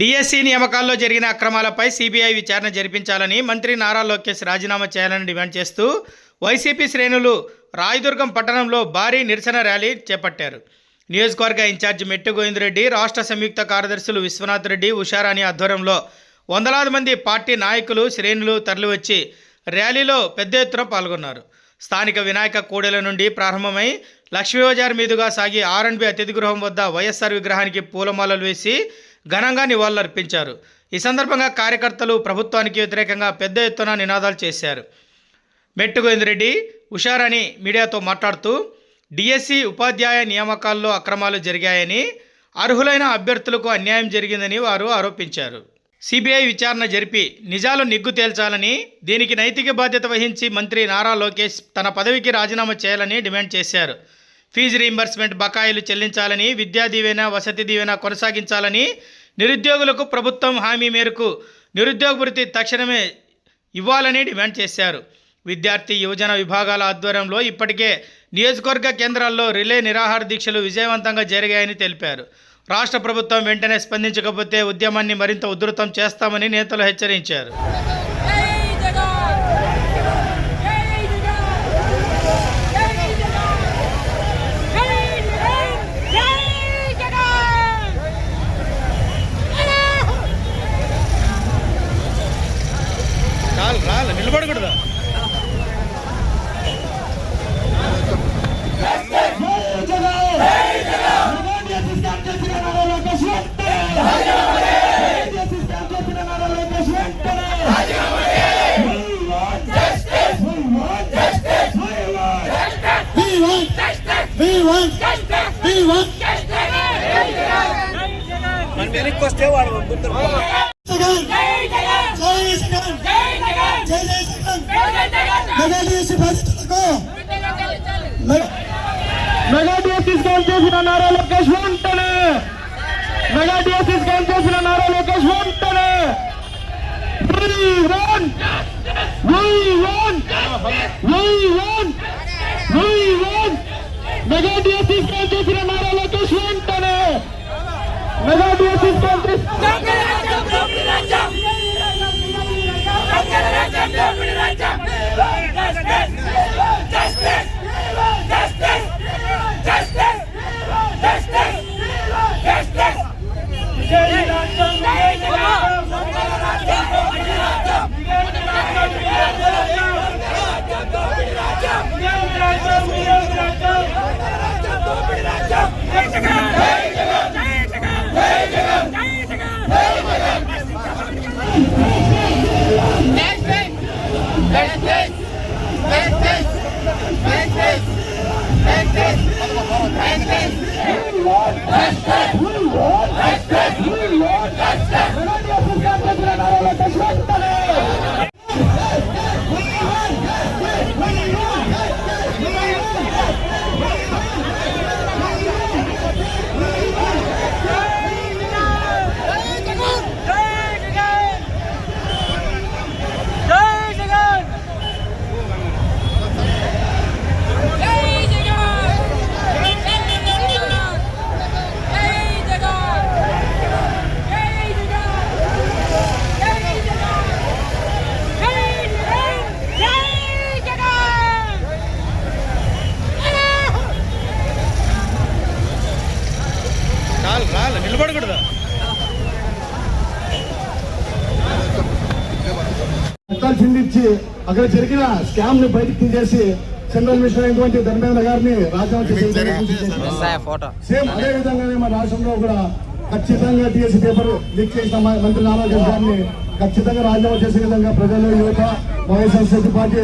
DSC నియామకాల్లో జరిగిన అక్రమాలపై CBI విచారణ జరిపించాలని మంత్రి నారా లోకేష్ రాజీనామా చేయాలని డిమాండ్ చేస్తూ వైసీపీ శ్రేణులు రాయదుర్గం పట్టణంలో భారీ నిరసన ర్యాలీ చేపట్టారు. నియోజకవర్గ ఇన్ఛార్జి మెట్టు గోవిందరెడ్డి, రాష్ట్ర సంయుక్త కార్యదర్శులు విశ్వనాథ్ రెడ్డి, ఉషారాణి ఆధ్వర్యంలో వందలాది మంది పార్టీ నాయకులు, శ్రేణులు తరలివచ్చి ర్యాలీలో పెద్ద ఎత్తున పాల్గొన్నారు. స్థానిక వినాయక కూడెల నుండి ప్రారంభమై లక్ష్మీబజార్ మీదుగా సాగి ఆర్ఎండ్బి అతిథి గృహం వద్ద వైఎస్ఆర్ విగ్రహానికి పూలమాలలు వేసి ఘనంగా నివాళులర్పించారు. ఈ సందర్భంగా కార్యకర్తలు ప్రభుత్వానికి వ్యతిరేకంగా పెద్ద ఎత్తున నినాదాలు చేశారు. మెట్టు గోవిందరెడ్డి, ఉషారాణి మీడియాతో మాట్లాడుతూ డిఎస్సి ఉపాధ్యాయ నియామకాల్లో అక్రమాలు జరిగాయని, అర్హులైన అభ్యర్థులకు అన్యాయం జరిగిందని వారు ఆరోపించారు. సిబిఐ విచారణ జరిపి నిజాలు నిగ్గు తేల్చాలని, దీనికి నైతిక బాధ్యత వహించి మంత్రి నారా లోకేష్ తన పదవికి రాజీనామా చేయాలని డిమాండ్ చేశారు. ఫీజు రీయింబర్స్మెంట్ బకాయిలు చెల్లించాలని, విద్యా దీవెన, వసతి దీవెన కొనసాగించాలని, నిరుద్యోగులకు ప్రభుత్వం హామీ మేరకు నిరుద్యోగ భృతి తక్షణమే ఇవ్వాలని డిమాండ్ చేశారు. విద్యార్థి యువజన విభాగాల ఆధ్వర్యంలో ఇప్పటికే నియోజకవర్గ కేంద్రాల్లో రిలే నిరాహార దీక్షలు విజయవంతంగా జరిగాయని తెలిపారు. రాష్ట్ర ప్రభుత్వం వెంటనే స్పందించకపోతే ఉద్యమాన్ని మరింత ఉధృతం చేస్తామని నేతలు హెచ్చరించారు. నిలబడకూడదా? మన వెనక్కి వస్తే వాడు మెగా డిఎస్సి స్కామ్ చేసిన నారా లోకేష్ వెంటనే, మెగా డిఎస్సి స్కామ్ చేసిన నారా లోకేష్ వెంటనే. మెగా డిఎస్సి స్కామ్ చేసిన నారా లోకేష్ వెంటనే, మెగా డిఎస్సి స్కామ్ నిలబడకూడదా? చిందించి అక్కడ జరిగిన స్కామ్ ని బయటకు తీసేసి సెంట్రల్ మినిస్టర్ అయినటువంటి ధర్మేంద్ర గారిని రాజీనామా చేసి సేమ్ అదే విధంగానే మన రాష్ట్రంలో కూడా ఖచ్చితంగా డిఎస్సి పేపర్ లీక్ చేసిన మంత్రి నారా లోకేష్ గారిని ఖచ్చితంగా రాజీనామా చేసే విధంగా ప్రజలు, యువత, వైఎస్ఆర్సీపీ పార్టీ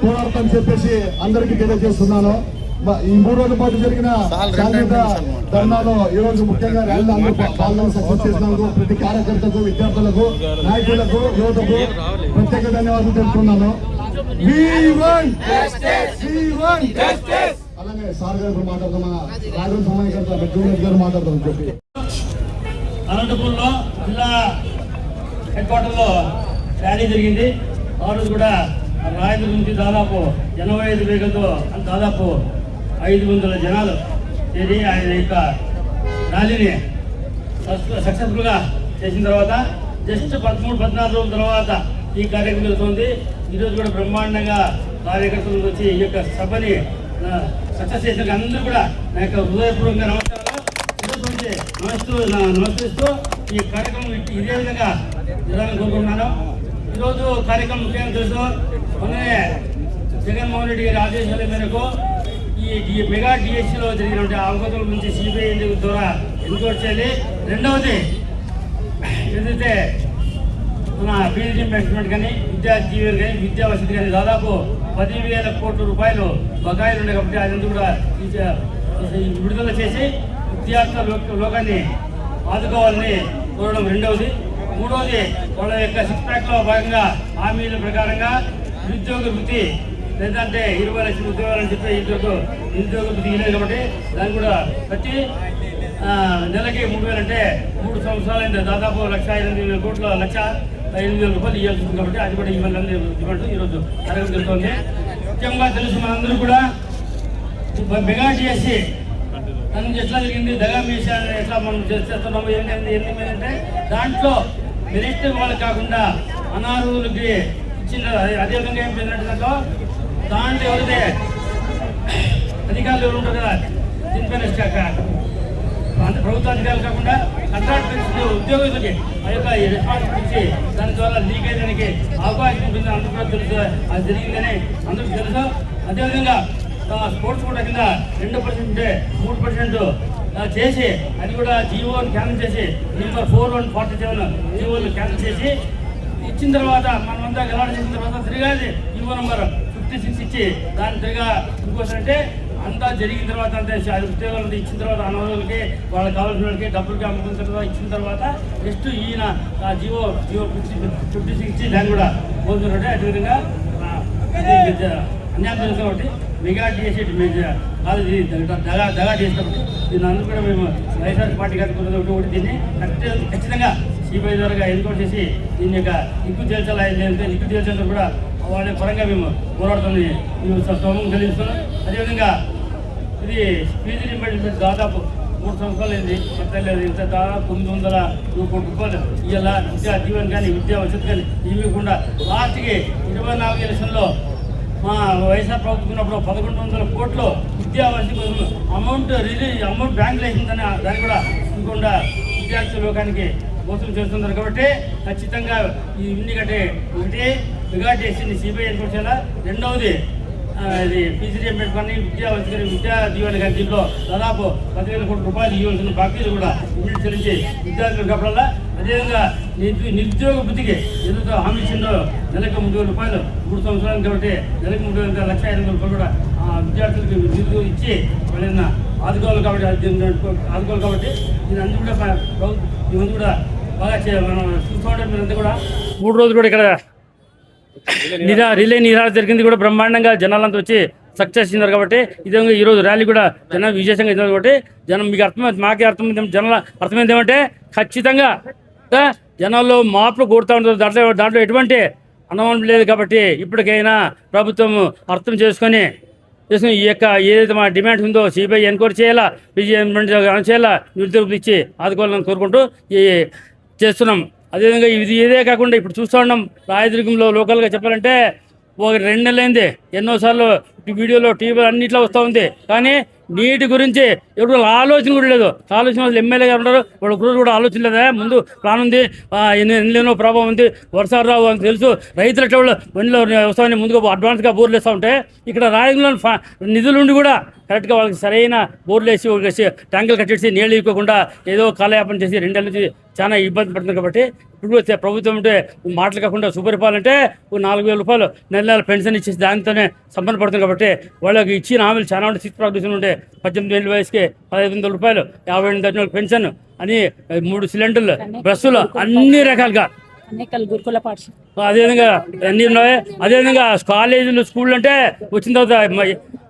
పోరాడతామని చెప్పేసి అందరికీ తెలియజేస్తున్నాను. ఈ 3 రోజుల పాటు జరిగిన శాంతియుత ధర్నాలో ఈ రోజు ముఖ్యంగా ర్యాలీలో అందరూ పాల్గొని సక్సెస్ చేసినందుకు ప్రతి కార్యకర్తకు, విద్యార్థులకు, నాయకులకు, యువతకు ప్రత్యేక ధన్యవాదాలు తెలుపుతున్నాను. అలాగే సార్ గారు మాట్లాడతాం, మన రాజధాని సమయకర్త మెట్టు గారు మాట్లాడతామని చెప్పి అనంతపురంలో జిల్లా హెడ్ క్వార్టర్లో ర్యాలీ జరిగింది. ఆ రోజు కూడా రాయదుర్గం నుంచి దాదాపు 85 వేగంతో దాదాపు 500 జనాలు చేరి ఆయన యొక్క ర్యాలీని సక్సెస్ఫుల్గా చేసిన తర్వాత జస్ట్ 13-14 రోజుల తర్వాత ఈ కార్యక్రమం జరుగుతుంది. ఈరోజు కూడా బ్రహ్మాండంగా కార్యకర్తలు వచ్చి ఈ యొక్క సభని సక్సెస్ చేసిన అందరూ కూడా నా యొక్క హృదయపూర్వకంగా నమస్కారాలు నమస్కరిస్తూ ఈ కార్యక్రమం ఇదే విధంగా జరగాలని కోరుకుంటున్నాను. ఈరోజు కార్యక్రమం ముఖ్యంగా తెలుసు, మొన్ననే జగన్మోహన్ రెడ్డి గారి ఆదేశాల మేరకు ఈ మెగా డిఎస్సీలో జరిగినటువంటి అవగతుల నుంచి సిబిఐ ద్వారా ఎన్క్వైరీ చేయాలి. రెండవది ఏదైతే మన పీజీ ఇన్వెస్ట్మెంట్ కానీ విద్యా జీవన్ కానీ విద్యా వసతి కానీ దాదాపు 10,000 కోట్ల రూపాయలు బకాయిలు ఉన్నాయి కాబట్టి అదంతా కూడా విడుదల చేసి విద్యార్థుల లోకాన్ని ఆదుకోవాలని కోరడం రెండవది. మూడవది వాళ్ళ యొక్క 6 ప్యాక్లో భాగంగా హామీల ప్రకారంగా నిరుద్యోగ వృత్తి లేదంటే 20 లక్షల ఉద్యోగాలని చెప్పి నిరుద్యోగ వృత్తి ఇవ్వలేదు కాబట్టి దాన్ని కూడా ప్రతి నెలకి 3,000 అంటే 3 సంవత్సరాలైంది దాదాపు 1,08,000 కోట్ల 1,08,000 రూపాయలు ఇవ్వాల్సి ఉంది కాబట్టి అది కూడా ఇవ్వాలని ఇవ్వండి ఈరోజు కార్యక్రమం జరుగుతుంది. ముఖ్యంగా తెలుసు మనందరూ కూడా మెగా డిఎస్సీ దాని నుంచి ఎట్లా జరిగింది, దగా విషయాన్ని ఎట్లా మనం చేస్తున్నాము ఏంటంటే దాంట్లో మెరిట్ వాళ్ళకి కాకుండా అనార్హులకి ఇచ్చిన అదేవిధంగా ఏం చేసినట్టు దాంట్లో ఎవరైతే అధికారులు ఎవరు ఉంటారు కదా దీనిపైన ప్రభుత్వ అధికారులు కాకుండా కాంట్రాక్ట్ ఉద్యోగులకి ఆ యొక్క రెస్పాన్సిబిలిటీ ఇచ్చి దాని ద్వారా లీక్ అయ్యడానికి అవకాశం ఉంటుంది. అందరూ కూడా తెలుసు అది జరిగిందని అందరికీ తెలుసు. అదేవిధంగా స్పోర్ట్స్ కోటా కింద 2% ఉంటే 3% చేసి అది కూడా జీవోని క్యాన్సిల్ చేసి నెంబర్ 4147 జీవోని క్యాన్సిల్ చేసి ఇచ్చిన తర్వాత మనమంతా గెలవడం చేసిన తర్వాత తిరిగా జీవో నెంబర్ 56 ఇచ్చి దాన్ని తిరిగా ఇంకోసారంటే అంతా జరిగిన తర్వాత అంతే ఉద్యోగాలు ఇచ్చిన తర్వాత అనవసరాలకి వాళ్ళకి కావాల్సిన వాళ్ళకి డబ్బులకి అమ్ముకున్న తర్వాత ఇచ్చిన తర్వాత నెక్స్ట్ ఈయన జియో 56 ఇచ్చి దాన్ని కూడా పోతున్నట్టే అదేవిధంగా అన్యాయం తెలుసు కాబట్టి మెగా డిఎస్సీ కాదు దగా చేసినప్పుడు దీన్ని అందరూ కూడా మేము వైఎస్ఆర్ పార్టీ గారికి ఒకటి దీన్ని ఖచ్చితంగా సిబిఐ ద్వారా ఎన్కౌంటర్ చేసి దీని యొక్క నిక్కు తేల్చాలి. నిక్కు తేల్చేందుకు కూడా వాళ్ళ పరంగా మేము పోరాడుతుంది సోమం కలిగిస్తున్నాం. అదేవిధంగా ఇది పీజీ రిమెంట్ దాదాపు 3 సంవత్సరాలు అయింది. లేదు ఇంత దాదాపు 900 కోట్ల రూపాయలు ఇవాళ విద్యా జీవన్ కానీ విద్యా వసతి కానీ ఇవ్వకుండా లాస్ట్కి 24 ఎలక్షన్లో మా వైఎస్ఆర్ ప్రభుత్వం ఉన్నప్పుడు 1,100 కోట్లు విద్యా వసతి కోసం అమౌంట్ బ్యాంకులు వేసిందని దాన్ని కూడా ఇవ్వకుండా విద్యార్థి లోకానికి మోసం చేస్తున్నారు. కాబట్టి ఖచ్చితంగా ఇవన్నీ కంటే ఒకటి మెగా డిఎస్సీని సిబిఐ ఎన్క్వైరీ చేయాలా. రెండవది ఇది పీజీ పెట్టుకొని విద్యా దీవెన కానీ దీంట్లో దాదాపు 10,000 కోట్ల రూపాయలు ఇవ్వాల్సిన బాకీలు కూడా ఇమీడియట్ చెల్లించి విద్యార్థులు కాపాడాలా. అదేవిధంగా నిరుద్యోగ వృత్తికి ఏదైతే హామీ ఇచ్చిందో నెలకు 3,000 రూపాయలు 3 సంవత్సరాలు కాబట్టి నెలకు 3,000 1,05,000 రూపాయలు కూడా విద్యార్థులకు నిధులు ఇచ్చి వాళ్ళని ఆదుకోవాలి కాబట్టి దీని అందరూ కూడా ఇవన్నీ కూడా బాగా మనం చూసుకోవడం మీరంతా కూడా 3 రోజులు కూడా ఇక్కడ రిలే నిరాశ జరిగింది కూడా బ్రహ్మాండంగా జనాలంతా వచ్చి సక్సెస్ చేసినారు కాబట్టి ఇదే ఈరోజు ర్యాలీ కూడా జనం విశేషంగా అవుతుంది కాబట్టి జనం మీకు అర్థమైంది మాకే అర్థమైంది జనాల అర్థమైంది ఏమంటే ఖచ్చితంగా జనాల్లో మార్పులు కోరుతూ ఉంటారు. దాంట్లో ఎటువంటి అనుమానం లేదు కాబట్టి ఇప్పటికైనా ప్రభుత్వం అర్థం చేసుకొని ఈ యొక్క ఏదైతే మా డిమాండ్ ఉందో సిబిఐ ఎన్క్వైరీ చేయాలా, పీజీ చేయాలా, నిరుద్యోగులు ఇచ్చి ఆదుకోవాలని కోరుకుంటూ చేస్తున్నాం. అదేవిధంగా ఇదే కాకుండా ఇప్పుడు చూస్తూ ఉన్నాం రాయదుర్గంలో లోకల్గా చెప్పాలంటే 2 నెలలైంది ఎన్నోసార్లు వీడియోలో టీవీలో అన్నిట్లో వస్తూ ఉంది. కానీ నీటి గురించి ఎవరు ఆలోచన కూడా లేదు. ఆలోచన వాళ్ళు ఎమ్మెల్యే గారు ఉంటారు, వాళ్ళ గురించి కూడా ఆలోచన లేదా. ముందు ప్లాన్ ఉంది, ఎన్నెన్నో ప్రభావం ఉంది, వర్షాలు రావు అని తెలుసు. రైతుల వాళ్ళు మనలో వ్యవసాయాన్ని ముందుగా అడ్వాన్స్గా బోర్లు వేస్తూ ఉంటే ఇక్కడ రాయదుర్గంలో నిధులుండి కూడా కరెక్ట్గా వాళ్ళకి సరైన బోర్లు వేసి ట్యాంకులు కట్టేసి నీళ్ళు ఇవ్వకుండా ఏదో కాలయాపన చేసి 2 నెలల నుంచి చాలా ఇబ్బంది పడుతుంది. కాబట్టి ఇప్పుడు ప్రభుత్వం అంటే మాటలు కాకుండా సుపరిపాలంటే 4,000 రూపాయలు నెల పెన్షన్ ఇచ్చేసి దానితోనే సంపన్న పడుతుంది. కాబట్టి వాళ్ళకి ఇచ్చిన హామీలు చాలా ఉంటే 6 ప్రాక్టీషన్ ఉంటే 18 ఏళ్ళ వయసుకి 1,500 రూపాయలు 58 పెన్షన్ అని 3 సిలిండర్లు బస్సులు అన్ని రకాలుగా అదేవిధంగా అన్ని ఉన్నాయి. అదేవిధంగా కాలేజీలు స్కూళ్ళు అంటే వచ్చిన తర్వాత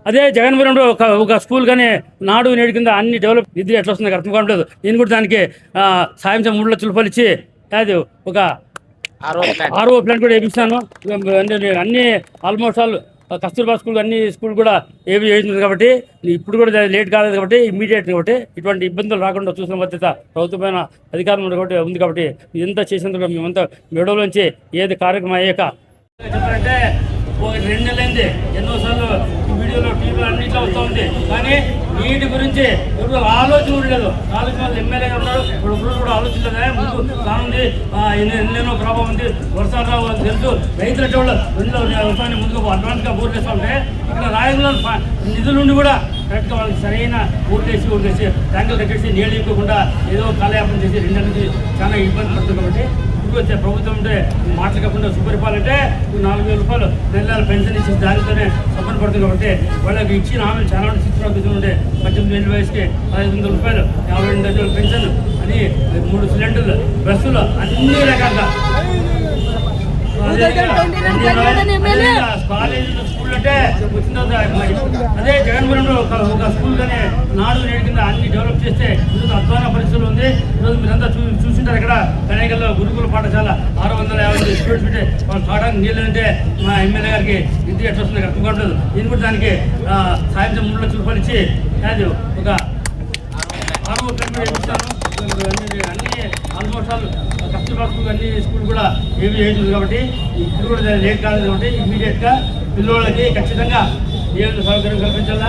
అదే జగన్మోహన్లో ఒక స్కూల్ కానీ నాడు నేడు కింద అన్ని డెవలప్ ఇది ఎట్లా వస్తుంది అర్థం కావట్లేదు. నేను కూడా దానికి సాయంత్రం 3 లక్షల రూపాయలు ఇచ్చి అది ఒక RO ప్లాంట్ కూడా వేపిస్తాను. అన్ని ఆల్మోస్ట్ ఆల్ కస్తూర్బా స్కూల్ అన్ని స్కూల్ కూడా ఏవి చేసింది కాబట్టి ఇప్పుడు కూడా లేట్ కాలేదు కాబట్టి ఇమీడియట్ కాబట్టి ఇటువంటి ఇబ్బందులు రాకుండా చూసిన బాధ్యత ప్రభుత్వమైన అధికారం ఉంది కాబట్టి ఇదంతా చేసేందుకు మేమంతా మెడలోంచి ఏది కార్యక్రమం అయ్యాక చెప్పారంటే 2 నెలలైంది, ఎన్నోసార్లు వీడియోలో టీవీలో అన్నింటిలో వస్తూ ఉంది. కానీ వీటి గురించి ఇప్పుడు ఆలోచన ఉండలేదు. ఆలోచన వాళ్ళు ఎమ్మెల్యేగా ఉన్నాడు, ఇప్పుడు కూడా ఆలోచించలేదా ముందు కానుంది, ఎన్నెన్నో ప్రభావం ఉంది, వర్షాలు రావు అని తెలుసు. రైతుల వాళ్ళు వ్యవసాయాన్ని ముందుకు అడ్వాన్స్గా బోర్డు వేస్తూ ఉంటే ఇక్కడ రాయగల నిధుల నుండి కూడా కరెక్ట్గా వాళ్ళకి సరైన ఊరికేసి ట్యాంకులు కట్టేసి నీళ్ళు ఇవ్వకుండా ఏదో కాలయాపన చేసి 2 నెలల నుంచి చాలా ఇబ్బంది పడుతుంది. కాబట్టి వచ్చే ప్రభుత్వం ఉంటే మాటలు కాకుండా సుపరిపాలంటే 4,000 రూపాయలు నెల పెన్షన్ ఇచ్చి దానితోనే సపోర్ట్ పడుతుంది. కాబట్టి వాళ్ళకి ఇచ్చిన హామీలు చాలా శిక్షణ ఉంటే 18 ఏళ్ళ వయసుకి 500 రూపాయలు 52 గంటల పెన్షన్ అని 3 సిలిండర్లు బస్సులు అన్ని రకాలుగా కాలేజీలు స్కూల్ అంటే అదే జగన్పురంలో ఒక స్కూల్ గానే నాడు నేడు కింద అన్ని డెవలప్ చేస్తే ఈరోజు అధ్వాన పరిస్థితులు ఉంది. ఈరోజు మీరంతా చూసింటారు ఇక్కడ కనేకల్లో గురుకుల పాఠశాల 650 స్టూడెంట్స్ ఉంటే వాళ్ళు పాఠానికి నీళ్ళు అంటే మా ఎమ్మెల్యే గారికి ఇంటికి ఎట్లా వస్తుంది అర్థం కావట్లేదు. నేను కూడా దానికి సాయంత్రం 3 లక్షల రూపాయలు ఇచ్చి అది ఒక 6 కిలోమీటర్లు ఇస్తాను. అన్ని ఆల్మోస్ట్ ఆల్ కస్తూర్బా స్కూల్ అన్ని స్కూల్ కూడా ఏవి చేసింది కాబట్టి ఇప్పుడు కూడా లేట్ కాలేదు. కాబట్టి ఇమీడియట్గా పిల్లలకి ఖచ్చితంగా నీళ్ళు సౌకర్యం కల్పించాలా,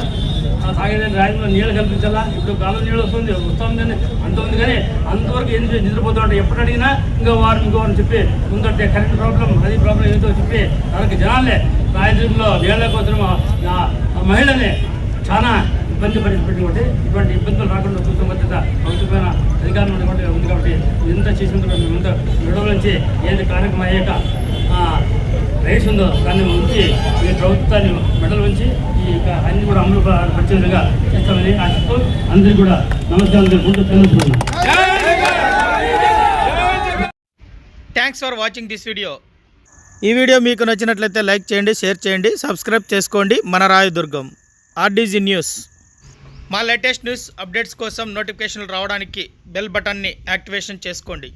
తాగేదాన్ని రాజంలో నీళ్ళు కల్పించాలా. ఇప్పుడు కాలం నీళ్ళు వస్తుందని అంత ఉంది కానీ అంతవరకు ఏం నిద్రపోతూ ఉంటాయి. ఎప్పుడు అడిగినా ఇంకో వారం చెప్పి ముందంటే కరెంట్ ప్రాబ్లం అది ప్రాబ్లం ఏదో చెప్పి వాళ్ళకి జనాలే రాయదుర్గంలో నీళ్ళ కోసం మహిళని చాలా ఇబ్బంది పరిస్థితి కాబట్టి ఇటువంటి ఇబ్బందులు రాకుండా చూసిన బాధ్యత ప్రభుత్వమైన అధికారం ఉంది. కాబట్టి ఇదంతా చేసినందుకు మేమంతా విడుదల నుంచి ఏది కార్యక్రమం అయ్యాక రైట్స్ ఉందో దాన్ని ఉంచి ఈ ప్రభుత్వాన్ని మెడలు ఉంచి ఈ అన్ని కూడా అమలు పరిచే విధంగా చేస్తామని ఆశిస్తూ అందరికీ కూడా నమస్కారం తెలుపుకుంటూ తెలుస్తున్నాను. Thanks for watching this video. ఈ వీడియో మీకు నచ్చినట్లయితే లైక్ చేయండి, షేర్ చేయండి, సబ్స్క్రైబ్ చేసుకోండి. మన రాయదుర్గం RDG న్యూస్. మా లేటెస్ట్ న్యూస్ అప్డేట్స్ కోసం నోటిఫికేషన్లు రావడానికి బెల్ బటన్ని యాక్టివేషన్ చేసుకోండి.